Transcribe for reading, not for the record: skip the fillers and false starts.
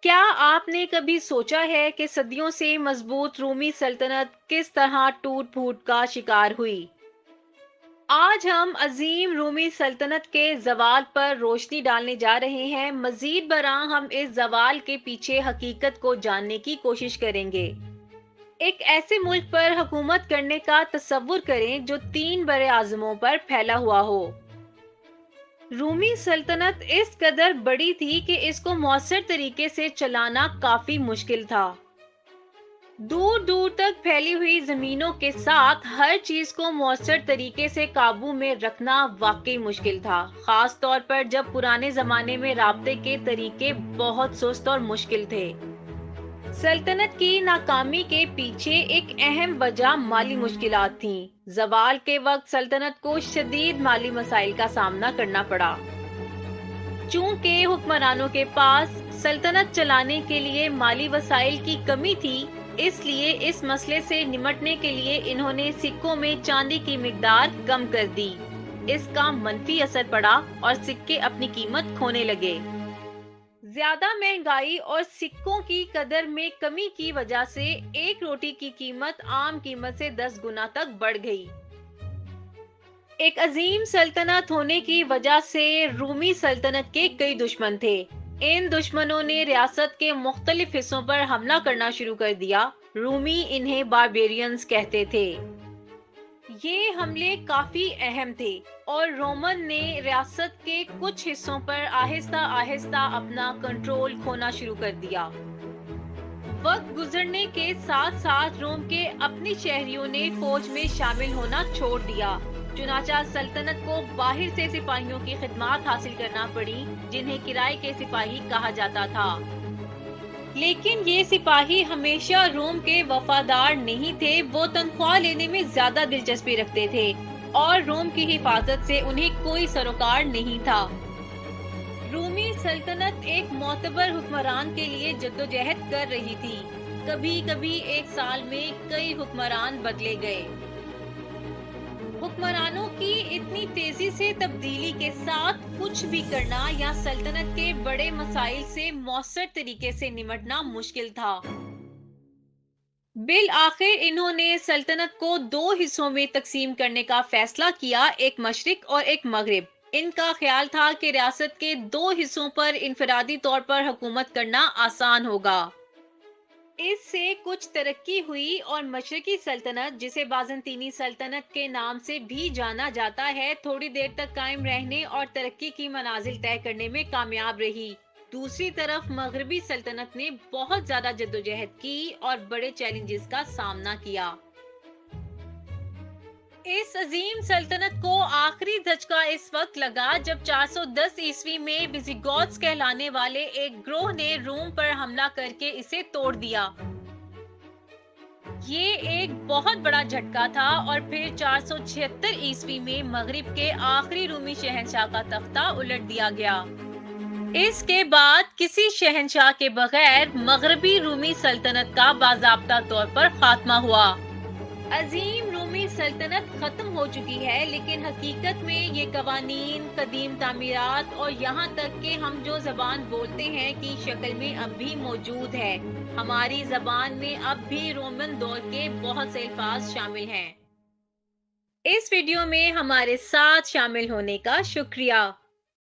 کیا آپ نے کبھی سوچا ہے کہ صدیوں سے مضبوط رومی سلطنت کس طرح ٹوٹ پھوٹ کا شکار ہوئی؟ آج ہم عظیم رومی سلطنت کے زوال پر روشنی ڈالنے جا رہے ہیں۔ مزید برآں ہم اس زوال کے پیچھے حقیقت کو جاننے کی کوشش کریں گے۔ ایک ایسے ملک پر حکومت کرنے کا تصور کریں جو 3 بر اعظموں پر پھیلا ہوا ہو۔ رومی سلطنت اس قدر بڑی تھی کہ اس کو مؤثر طریقے سے چلانا کافی مشکل تھا۔ دور دور تک پھیلی ہوئی زمینوں کے ساتھ ہر چیز کو مؤثر طریقے سے قابو میں رکھنا واقعی مشکل تھا، خاص طور پر جب پرانے زمانے میں رابطے کے طریقے بہت سست اور مشکل تھے۔ سلطنت کی ناکامی کے پیچھے ایک اہم وجہ مالی مشکلات تھیں۔ زوال کے وقت سلطنت کو شدید مالی مسائل کا سامنا کرنا پڑا۔ چونکہ حکمرانوں کے پاس سلطنت چلانے کے لیے مالی وسائل کی کمی تھی، اس لیے اس مسئلے سے نمٹنے کے لیے انہوں نے سکوں میں چاندی کی مقدار کم کر دی۔ اس کا منفی اثر پڑا اور سکے اپنی قیمت کھونے لگے۔ زیادہ مہنگائی اور سکوں کی قدر میں کمی کی وجہ سے ایک روٹی کی قیمت عام قیمت سے 10 گنا تک بڑھ گئی۔ ایک عظیم سلطنت ہونے کی وجہ سے رومی سلطنت کے کئی دشمن تھے۔ ان دشمنوں نے ریاست کے مختلف حصوں پر حملہ کرنا شروع کر دیا۔ رومی انہیں باربیرینز کہتے تھے۔ یہ حملے کافی اہم تھے اور رومن نے ریاست کے کچھ حصوں پر آہستہ آہستہ اپنا کنٹرول کھونا شروع کر دیا۔ وقت گزرنے کے ساتھ ساتھ روم کے اپنی شہریوں نے فوج میں شامل ہونا چھوڑ دیا۔ چنانچہ سلطنت کو باہر سے سپاہیوں کی خدمات حاصل کرنا پڑی، جنہیں کرائے کے سپاہی کہا جاتا تھا۔ لیکن یہ سپاہی ہمیشہ روم کے وفادار نہیں تھے، وہ تنخواہ لینے میں زیادہ دلچسپی رکھتے تھے اور روم کی حفاظت سے انہیں کوئی سروکار نہیں تھا۔ رومی سلطنت ایک معتبر حکمران کے لیے جدوجہد کر رہی تھی۔ کبھی کبھی ایک سال میں کئی حکمران بدلے گئے۔ حکمرانوں کی اتنی تیزی سے تبدیلی کے ساتھ کچھ بھی کرنا یا سلطنت کے بڑے مسائل سے مؤثر طریقے سے نمٹنا مشکل تھا۔ بالآخر انہوں نے سلطنت کو 2 حصوں میں تقسیم کرنے کا فیصلہ کیا، ایک مشرق اور ایک مغرب۔ ان کا خیال تھا کہ ریاست کے 2 حصوں پر انفرادی طور پر حکومت کرنا آسان ہوگا۔ اس سے کچھ ترقی ہوئی اور مشرقی سلطنت، جسے بازنطینی سلطنت کے نام سے بھی جانا جاتا ہے، تھوڑی دیر تک قائم رہنے اور ترقی کی منازل طے کرنے میں کامیاب رہی۔ دوسری طرف مغربی سلطنت نے بہت زیادہ جدوجہد کی اور بڑے چیلنجز کا سامنا کیا۔ اس عظیم سلطنت کو آخری دھچکا اس وقت لگا جب 410 عیسوی میں ویزیگوتس کہلانے والے ایک گروہ نے روم پر حملہ کر کے اسے توڑ دیا۔ یہ ایک بہت بڑا جھٹکا تھا اور پھر 476 عیسوی میں مغرب کے آخری رومی شہنشاہ کا تختہ الٹ دیا گیا۔ اس کے بعد کسی شہنشاہ کے بغیر مغربی رومی سلطنت کا باضابطہ طور پر خاتمہ ہوا۔ عظیم رومی سلطنت ختم ہو چکی ہے، لیکن حقیقت میں یہ قوانین، قدیم تعمیرات اور یہاں تک کہ ہم جو زبان بولتے ہیں کی شکل میں اب بھی موجود ہے۔ ہماری زبان میں اب بھی رومن دور کے بہت سے الفاظ شامل ہیں۔ اس ویڈیو میں ہمارے ساتھ شامل ہونے کا شکریہ۔